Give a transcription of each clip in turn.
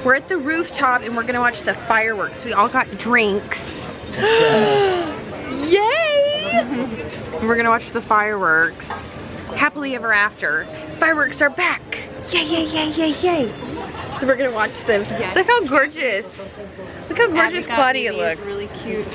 We're at the rooftop and we're gonna watch the fireworks. We all got drinks. Yay! And we're gonna watch the fireworks. Happily ever after. Fireworks are back! Yay, yay, yay, yay, yay! So we're gonna watch them. Yes. Look how gorgeous. Look how gorgeous Claudia looks. Really cute.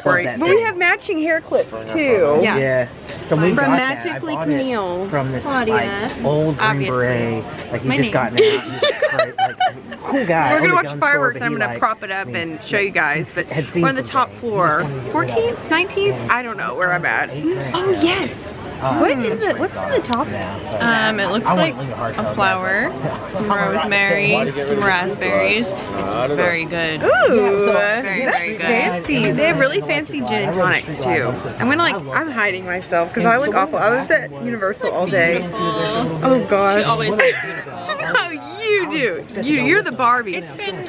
Right. But we have matching hair clips too. Yeah. So we From got Magically that. I bought Camille. it from this Claudia. like old Green Beret. Like he just gotten out. He's great, like cool guy. We're gonna Owned a watch gun fireworks store, and I'm but gonna prop it up and show you guys. But had seen we're on the some top things. floor. He just wanted to get it 14th, out. 19th? I don't know where I'm at. Oh yes. What is it? What's on the top? It looks like a flower, some rosemary, some raspberries. It's very good. Ooh, Very, that's very good. fancy. They have really fancy gin and tonics too. I'm hiding myself because I look awful. I was at Universal all day. Oh gosh. She always looks beautiful. No, you do. You're the Barbie. It's been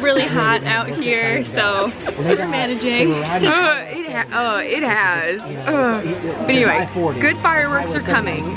really hot out here, so we're managing. It has. But anyway, good fireworks are coming.